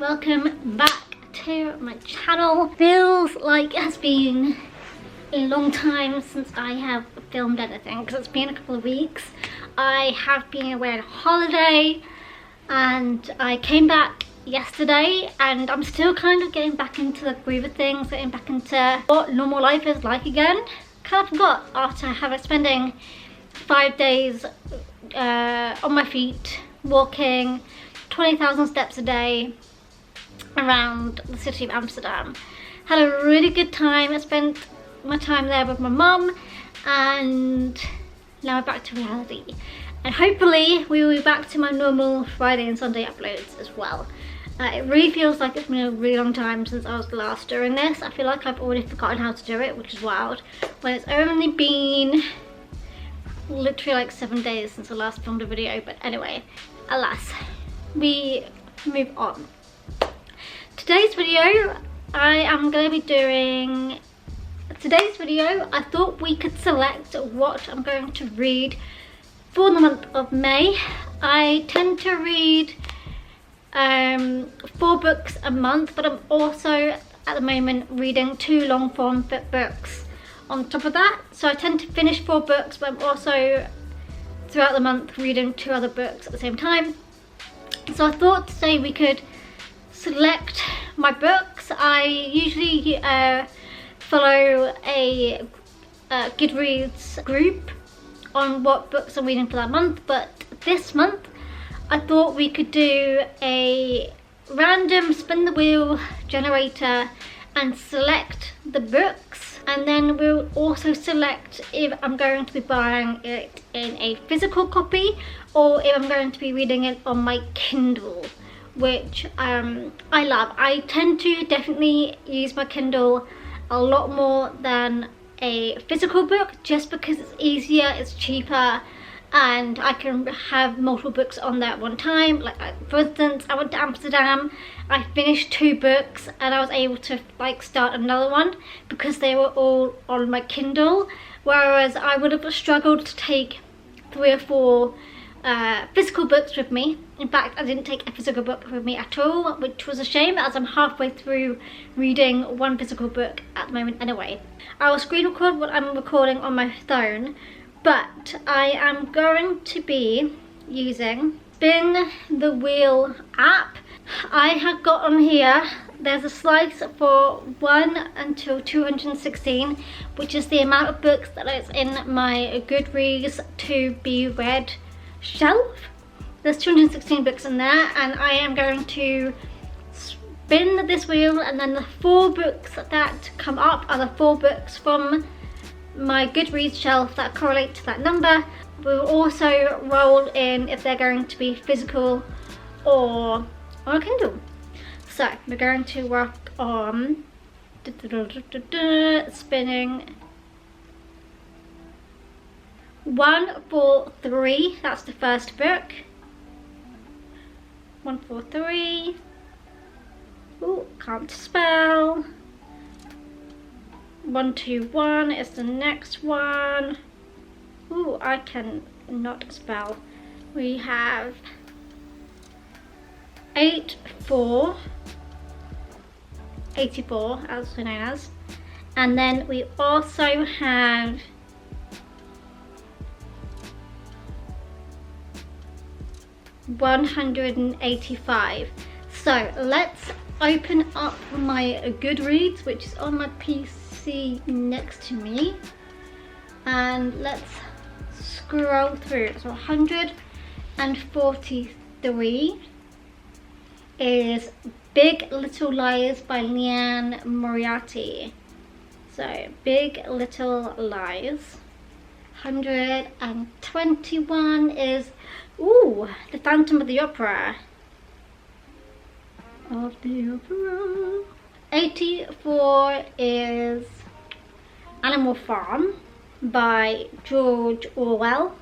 welcome back to my channel. Feels like it has been a long time since I have filmed anything because it's been a couple of weeks. I have been away on holiday and I came back yesterday and I'm still kind of getting back into the groove of things, getting back into what normal life is like again. Kind of forgot after having spending 5 days on my feet, walking 20,000 steps a day around the city of Amsterdam. Had a really good time. I spent my time there with my mum and now we're back to reality. And hopefully we will be back to my normal Friday and Sunday uploads as well. It really feels like it's been a really long time since I was last doing this. I feel like I've already forgotten how to do it, which is wild. When it's only been literally like 7 days since I last filmed a video, but anyway, alas, we move on. Today's video, I thought we could select what I'm going to read for the month of May. I tend to read 4 books a month, but I'm also at the moment reading 2 long form books on top of that. So I tend to finish 4 books, but I'm also throughout the month reading 2 other books at the same time. So I thought today we could select my books. I usually follow a Goodreads group on what books I'm reading for that month, but this month I thought we could do a random spin the wheel generator and select the books, and then we'll also select if I'm going to be buying it in a physical copy or if I'm going to be reading it on my Kindle, which I love. I tend to definitely use my Kindle a lot more than a physical book just because it's easier, it's cheaper, and I can have multiple books on there at one time. Like for instance, I went to Amsterdam, I finished 2 books and I was able to like start another one because they were all on my Kindle, whereas I would have struggled to take 3 or 4 physical books with me. In fact, I didn't take a physical book with me at all, which was a shame as I'm halfway through reading 1 physical book at the moment anyway. I will screen record what I'm recording on my phone, but I am going to be using Spin the Wheel app. I have got on here, there's a slice for 1 until 216, which is the amount of books that is in my Goodreads to be read shelf. There's 216 books in there, and I am going to spin this wheel, and then the 4 books that come up are the 4 books from my Goodreads shelf that correlate to that number. We'll also roll in if they're going to be physical or on a Kindle. So we're going to work on spinning 1, 4, 3. That's the first book. 1, 4, 3. Ooh, can't spell. 1, 2, 1 is the next one. Ooh, I can not spell. We have 8, 4, 84, also known as. And then we also have 185. So let's open up my Goodreads, which is on my PC next to me, and let's scroll through. So 143 is Big Little Lies by Liane Moriarty. So Big Little Lies. 121 is The Phantom of the Opera. 84 is Animal Farm by George Orwell.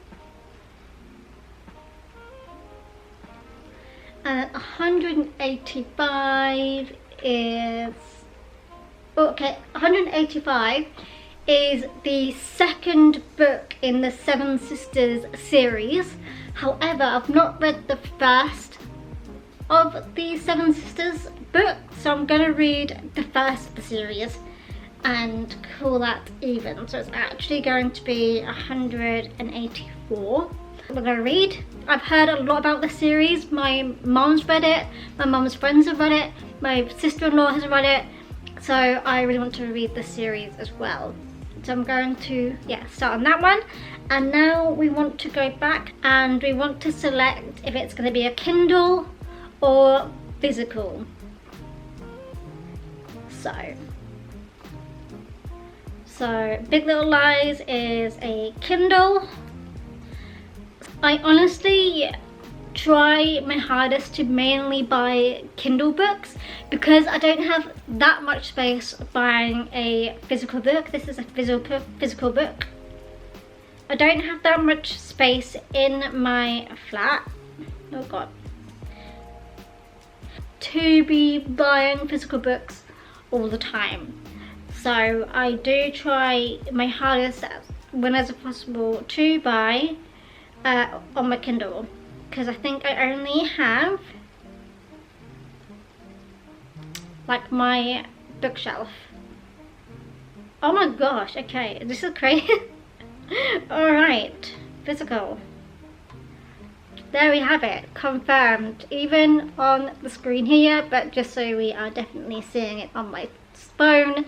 And 185 is 185 is the second book in the Seven Sisters series. However, I've not read the first of the Seven Sisters book. So I'm going to read the first of the series and call that even. So it's actually going to be 184. We're going to read. I've heard a lot about the series. My mom's read it, my mom's friends have read it, my sister-in-law has read it. So I really want to read the series as well. So I'm going to, start on that one. And now we want to go back and we want to select if it's going to be a Kindle or physical. So Big Little Lies is a Kindle. I honestly try my hardest to mainly buy Kindle books because I don't have that much space buying a physical book. This is a physical book. I don't have that much space in my flat, oh god, to be buying physical books all the time. So I do try my hardest whenever possible to buy on my Kindle, because I think I only have like my bookshelf. Oh my gosh, okay, this is crazy. Alright, physical. There we have it, confirmed, even on the screen here, but just so we are definitely seeing it on my phone.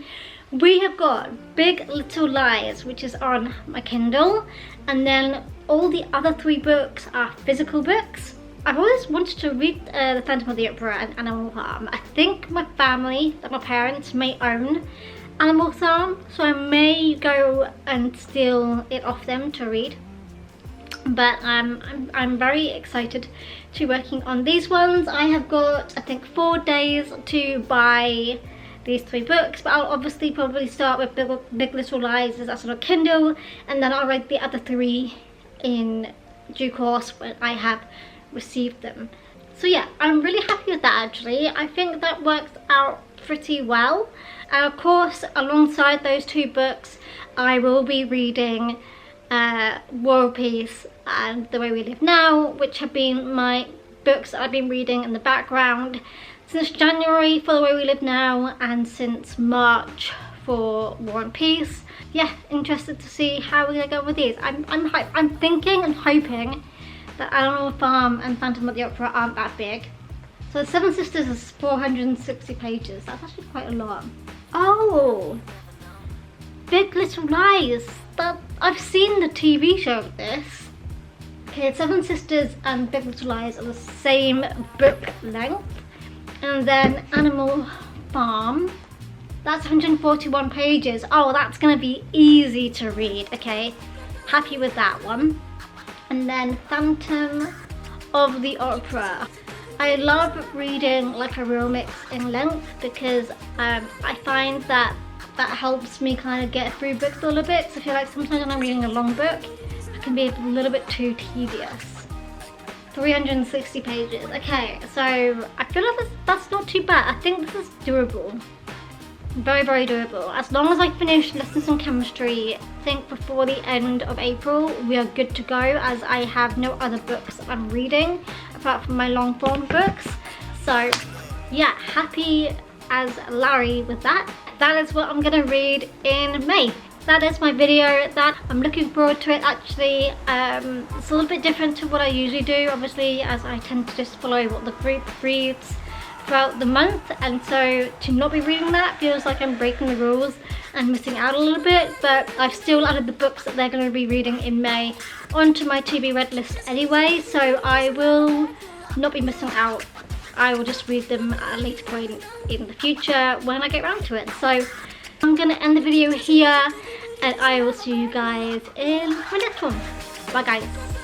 We have got Big Little Lies, which is on my Kindle, and then all the other 3 books are physical books. I've always wanted to read The Phantom of the Opera and Animal Farm. I think my family, like my parents, may own Animal Farm, so I may go and steal it off them to read. But I'm very excited to be working on these ones. I have got, I think, 4 days to buy these 3 books, but I'll obviously probably start with Big Little Lies as on a Kindle, and then I'll read the other 3 in due course when I have received them. So yeah, I'm really happy with that actually. I think that works out pretty well. And of course, alongside those 2 books, I will be reading War and Peace and The Way We Live Now, which have been my books that I've been reading in the background since January for The Way We Live Now, and since March for War and Peace. Yeah, interested to see how we're gonna go with these. I'm thinking and hoping that Animal Farm and Phantom of the Opera aren't that big. So The Seven Sisters is 460 pages. That's actually quite a lot. Oh, Big Little Lies. I've seen the TV show of this. Okay, Seven Sisters and Big Little Lies are the same book length. And then Animal Farm, that's 141 pages. Oh, that's gonna be easy to read. Okay, happy with that one. And then Phantom of the Opera. I love reading like a real mix in length because I find that helps me kind of get through books a little bit. So I feel like sometimes when I'm reading a long book, it can be a little bit too tedious. 360 pages. Okay, so I feel like that's not too bad. I think this is doable. Very, very doable. As long as I finish lessons on chemistry, I think before the end of April, we are good to go, as I have no other books that I'm reading apart from my long form books. So yeah, happy as Larry with that. That is what I'm gonna read in May. That is my video. That I'm looking forward to it actually. It's a little bit different to what I usually do, obviously, as I tend to just follow what the group reads throughout the month, and so to not be reading that feels like I'm breaking the rules and missing out a little bit. But I've still added the books that they're going to be reading in May onto my to be read list anyway, so I will not be missing out. I will just read them at a later point in the future when I get around to it. So I'm going to end the video here, and I will see you guys in my next one. Bye guys.